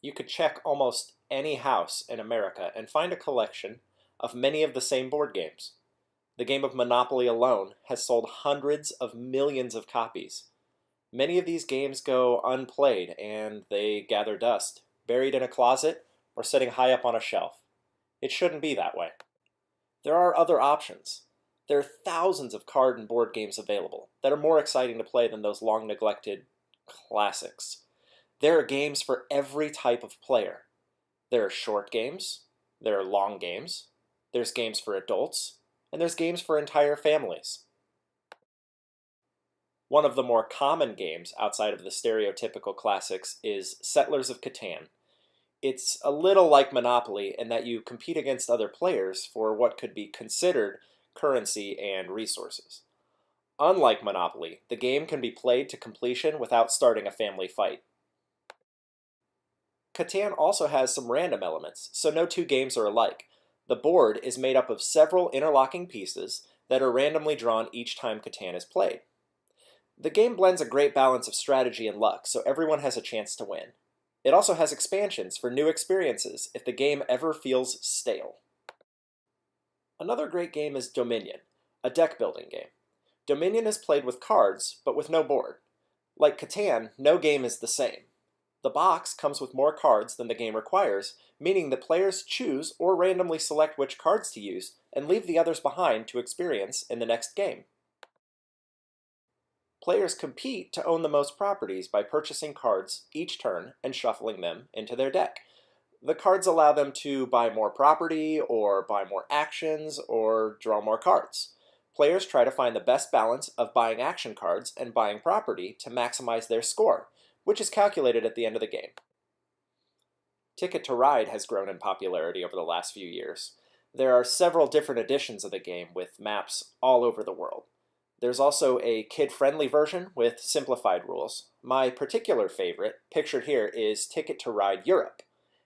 You could check almost any house in America and find a collection of many of the same board games. The game of Monopoly alone has sold hundreds of millions of copies. Many of these games go unplayed and they gather dust, buried in a closet or sitting high up on a shelf. It shouldn't be that way. There are other options. There are thousands of card and board games available that are more exciting to play than those long neglected classics. There are games for every type of player. There are short games, there are long games, there's games for adults, and there's games for entire families. One of the more common games outside of the stereotypical classics is Settlers of Catan. It's a little like Monopoly in that you compete against other players for what could be considered currency and resources. Unlike Monopoly, the game can be played to completion without starting a family fight. Catan also has some random elements, so no two games are alike. The board is made up of several interlocking pieces that are randomly drawn each time Catan is played. The game blends a great balance of strategy and luck, so everyone has a chance to win. It also has expansions for new experiences if the game ever feels stale. Another great game is Dominion, a deck building game. Dominion is played with cards, but with no board. Like Catan, no game is the same. The box comes with more cards than the game requires, meaning that players choose or randomly select which cards to use and leave the others behind to experience in the next game. Players compete to own the most properties by purchasing cards each turn and shuffling them into their deck. The cards allow them to buy more property, or buy more actions, or draw more cards. Players try to find the best balance of buying action cards and buying property to maximize their score, which is calculated at the end of the game. Ticket to Ride has grown in popularity over the last few years. There are several different editions of the game with maps all over the world. There's also a kid-friendly version with simplified rules. My particular favorite, pictured here, is Ticket to Ride Europe.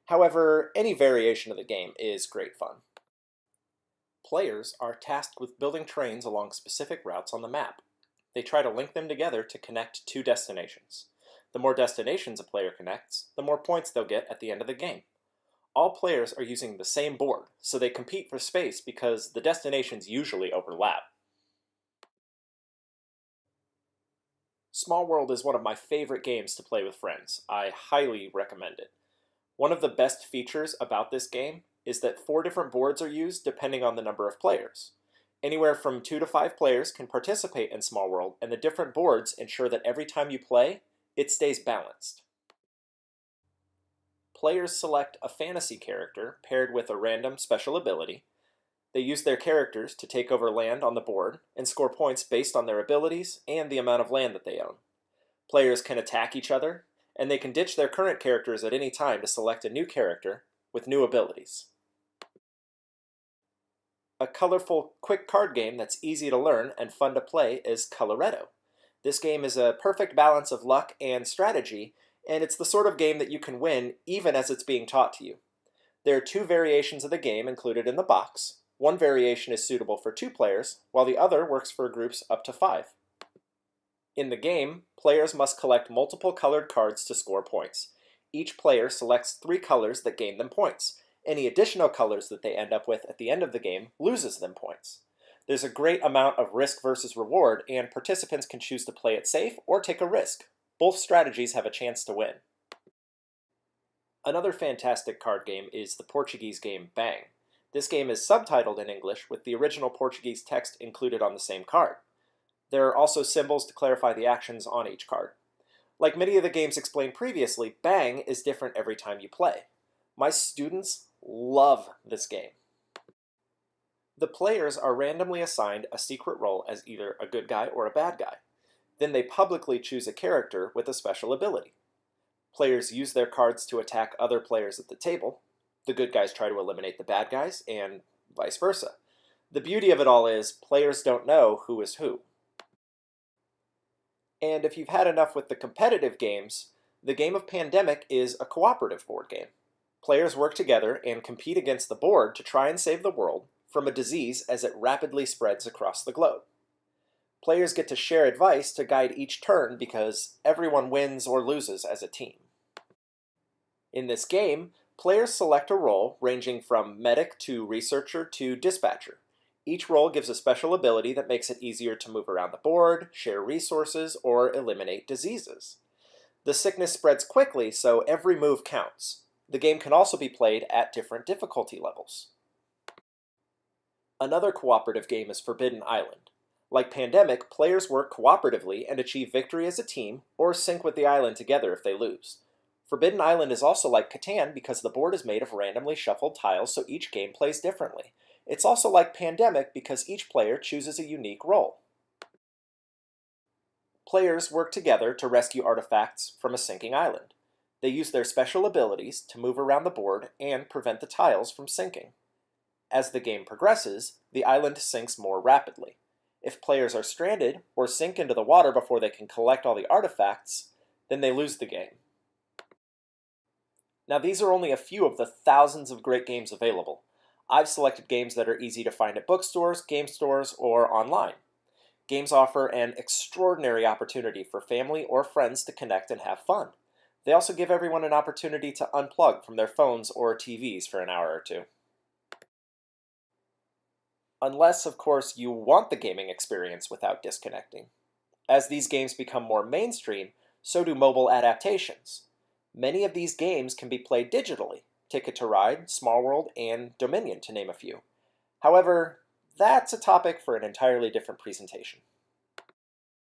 However, any variation of the game is great fun. Players are tasked with building trains along specific routes on the map. They try to link them together to connect two destinations. The more destinations a player connects, the more points they'll get at the end of the game. All players are using the same board, so they compete for space because the destinations usually overlap. Small World is one of my favorite games to play with friends. I highly recommend it. One of the best features about this game is that 4 different boards are used depending on the number of players. Anywhere from 2 to 5 players can participate in Small World, and the different boards ensure that every time you play, it stays balanced. Players select a fantasy character paired with a random special ability. They use their characters to take over land on the board and score points based on their abilities and the amount of land that they own. Players can attack each other, and they can ditch their current characters at any time to select a new character with new abilities. A colorful, quick card game that's easy to learn and fun to play is Coloretto. This game is a perfect balance of luck and strategy, and it's the sort of game that you can win even as it's being taught to you. There are 2 variations of the game included in the box. One variation is suitable for 2 players, while the other works for groups up to 5. In the game, players must collect multiple colored cards to score points. Each player selects 3 colors that gain them points. Any additional colors that they end up with at the end of the game loses them points. There's a great amount of risk versus reward, and participants can choose to play it safe or take a risk. Both strategies have a chance to win. Another fantastic card game is the Portuguese game Bang. This game is subtitled in English with the original Portuguese text included on the same card. There are also symbols to clarify the actions on each card. Like many of the games explained previously, Bang is different every time you play. My students love this game. The players are randomly assigned a secret role as either a good guy or a bad guy. Then they publicly choose a character with a special ability. Players use their cards to attack other players at the table. The good guys try to eliminate the bad guys, and vice versa. The beauty of it all is players don't know who is who. And if you've had enough with the competitive games, the game of Pandemic is a cooperative board game. Players work together and compete against the board to try and save the world from a disease as it rapidly spreads across the globe. Players get to share advice to guide each turn because everyone wins or loses as a team. In this game, players select a role ranging from medic to researcher to dispatcher. Each role gives a special ability that makes it easier to move around the board, share resources, or eliminate diseases. The sickness spreads quickly, so every move counts. The game can also be played at different difficulty levels. Another cooperative game is Forbidden Island. Like Pandemic, players work cooperatively and achieve victory as a team, or sync with the island together if they lose. Forbidden Island is also like Catan because the board is made of randomly shuffled tiles, so each game plays differently. It's also like Pandemic because each player chooses a unique role. Players work together to rescue artifacts from a sinking island. They use their special abilities to move around the board and prevent the tiles from sinking. As the game progresses, the island sinks more rapidly. If players are stranded or sink into the water before they can collect all the artifacts, then they lose the game. Now, these are only a few of the thousands of great games available. I've selected games that are easy to find at bookstores, game stores, or online. Games offer an extraordinary opportunity for family or friends to connect and have fun. They also give everyone an opportunity to unplug from their phones or TVs for an hour or two. Unless, of course, you want the gaming experience without disconnecting. As these games become more mainstream, so do mobile adaptations. Many of these games can be played digitally, Ticket to Ride, Small World, and Dominion, to name a few. However, that's a topic for an entirely different presentation.